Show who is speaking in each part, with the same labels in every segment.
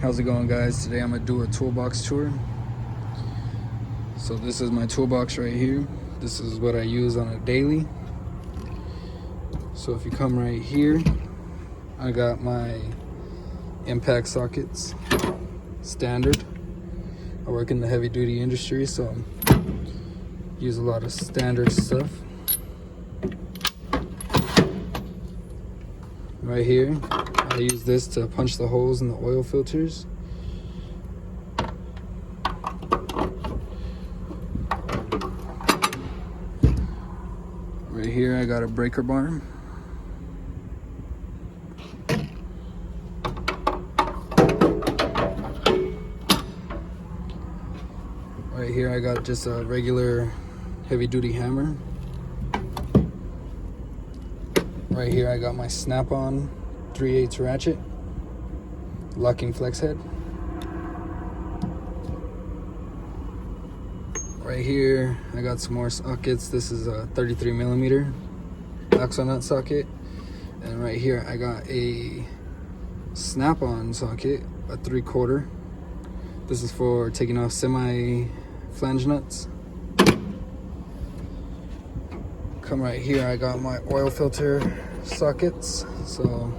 Speaker 1: How's it going, guys? Today I'm gonna do a toolbox tour. So this is my toolbox right here. This is what I use on a daily. So if you come right here, I got my impact sockets, standard. I work in the heavy duty industry, so I use a lot of standard stuff. Right here, I use this to punch the holes in the oil filters. Right here, I got a breaker bar. Right here, I got just a regular heavy duty hammer. Right here, I got my Snap-on 3/8 ratchet, locking flex head. Right here, I got some more sockets. This is a 33mm axle nut socket. And right here, I got a Snap-on socket, a 3/4. This is for taking off semi flange nuts. Come right here, I got my oil filter sockets. So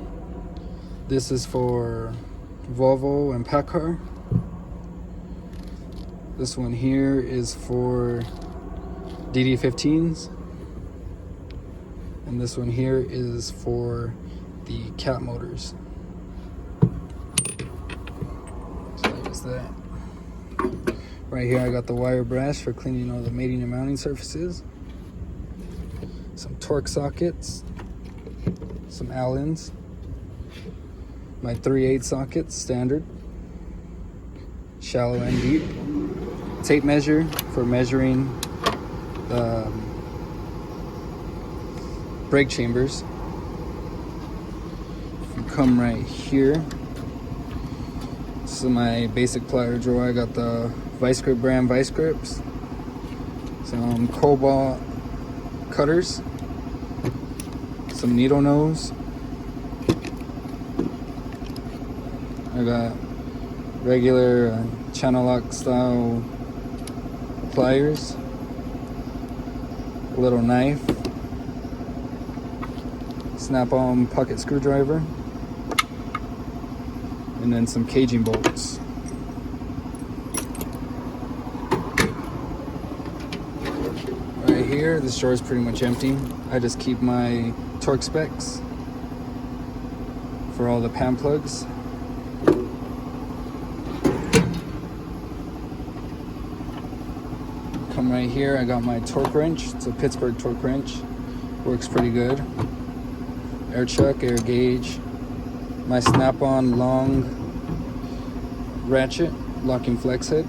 Speaker 1: this is for Volvo and PACCAR. This one here is for DD15s. And this one here is for the cat motors. So there's that. Right here I got the wire brush for cleaning all the mating and mounting surfaces. Some torque sockets, some Allens, my 3/8 sockets, standard, shallow and deep, tape measure for measuring the brake chambers. If you come right here, this is my basic plier drawer. I got the Vice Grip brand Vice Grips, some Cobalt cutters, some needle nose. I got regular channel lock style pliers, a little knife, Snap-on pocket screwdriver, and then some caging bolts. Right here, this drawer is pretty much empty. I just keep my torque specs for all the pan plugs. Come right here, I got my torque wrench. It's a Pittsburgh torque wrench. Works pretty good. Air chuck, air gauge. My Snap-on long ratchet, locking flex head.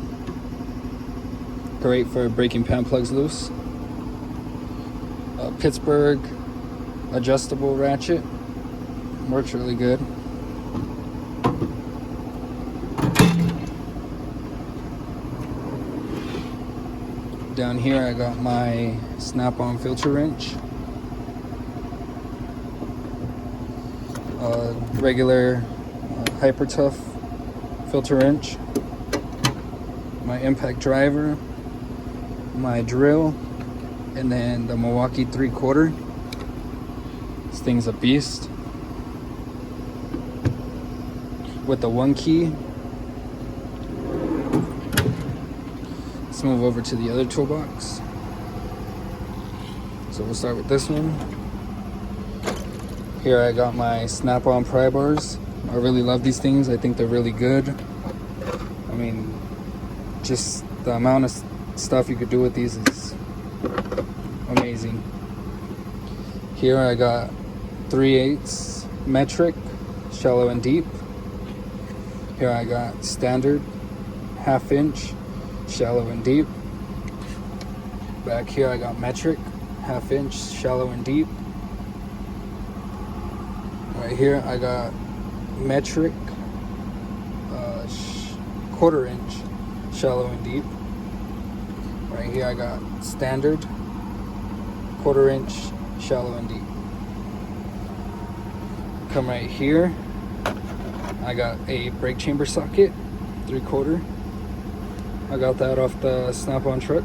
Speaker 1: Great for breaking pan plugs loose. Pittsburgh adjustable ratchet. Works really good. Down here I got my Snap-on filter wrench. Regular Hyper Tough filter wrench. My impact driver. My drill. And then the Milwaukee 3/4. This thing's a beast. With the 1 key. Let's move over to the other toolbox. So we'll start with this one. Here I got my Snap-on pry bars. I really love these things. I think they're really good. I mean, just the amount of stuff you could do with these is amazing. Here I got 3/8 metric, shallow and deep. Here I got standard, 1/2 inch, shallow and deep. Back here I got metric, 1/2 inch, shallow and deep. Right here I got metric, 1/4 inch, shallow and deep. Right here I got standard, 1/4 inch, shallow and deep. Come right here, I got a brake chamber socket, 3/4. I got that off the Snap-on truck.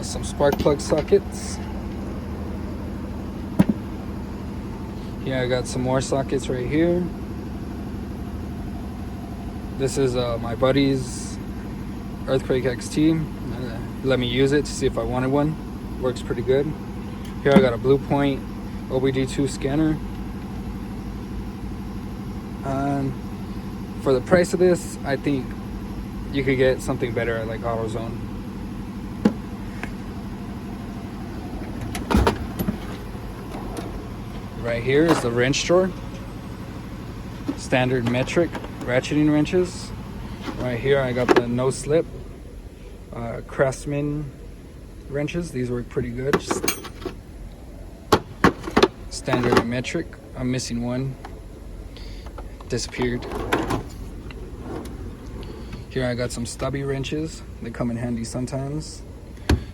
Speaker 1: Some spark plug sockets. Here I got some more sockets right here. This is my buddy's Earthquake XT. Let me use it to see if I wanted one. Works pretty good. Here I got a Blue Point OBD2 scanner. For the price of this, I think you could get something better at like AutoZone. Right here is the wrench drawer. Standard metric ratcheting wrenches. Right here I got the no slip Craftsman wrenches. These work pretty good. Just standard metric. I'm missing one. Disappeared. Here I got some stubby wrenches. They come in handy sometimes.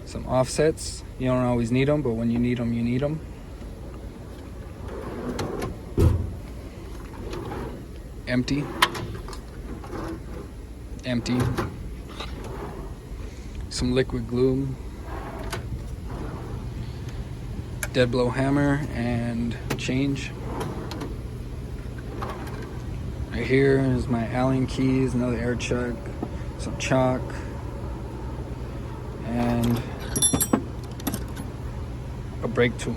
Speaker 1: Some offsets. You don't always need them, but when you need them, you need them. Empty. Some liquid glue. Dead blow hammer and change. Right here is my Allen keys, another air chuck, some chalk, and a brake tool.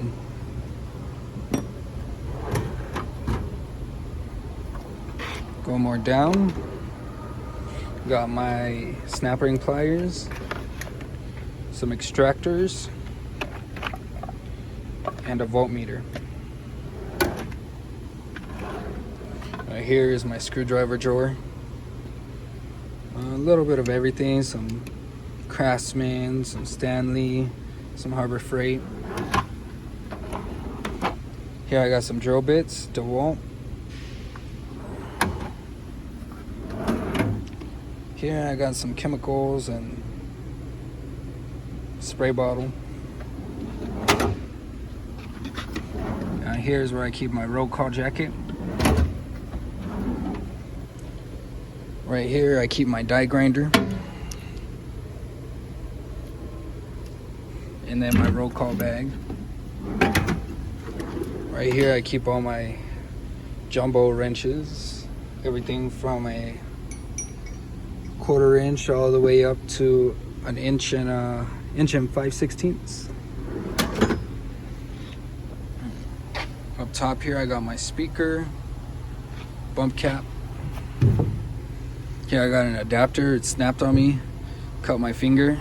Speaker 1: Go more down. Got my snap ring pliers, some extractors, and a voltmeter. Right here is my screwdriver drawer. A little bit of everything, some Craftsman, some Stanley, some Harbor Freight. Here I got some drill bits, DeWalt. Here I got some chemicals and spray bottle. Here's where I keep my roll call jacket. Right here I keep my die grinder. And then my roll call bag. Right here I keep all my jumbo wrenches. Everything from a 1/4 inch all the way up to an inch and 5/16. Up top here I got my speaker, bump cap. Here I got an adapter. It snapped on me, cut my finger,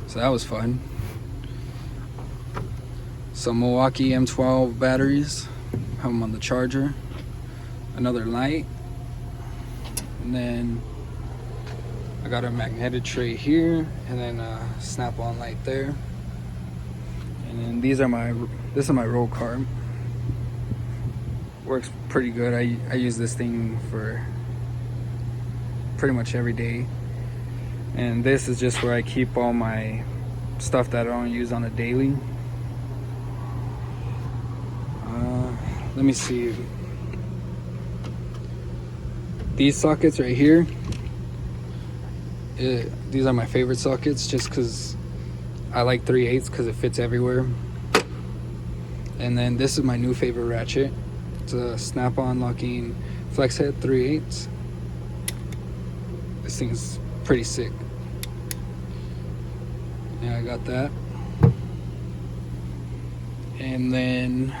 Speaker 1: so that was fun. Some Milwaukee M12 batteries, have them on the charger. Another light. And then I got a magnetic tray here, and then a snap-on light there. And then this is my roll card. Works pretty good. I use this thing for pretty much every day. And this is just where I keep all my stuff that I don't use on a daily. Let me see. These sockets right here, these are my favorite sockets just because I like 3/8 because it fits everywhere. And then this is my new favorite ratchet. It's a snap-on locking flex head 3/8. This thing's pretty sick. Yeah, I got that. And then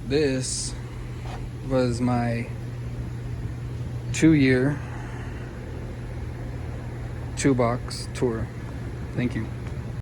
Speaker 1: this was my 2-year 2-box tour. Thank you.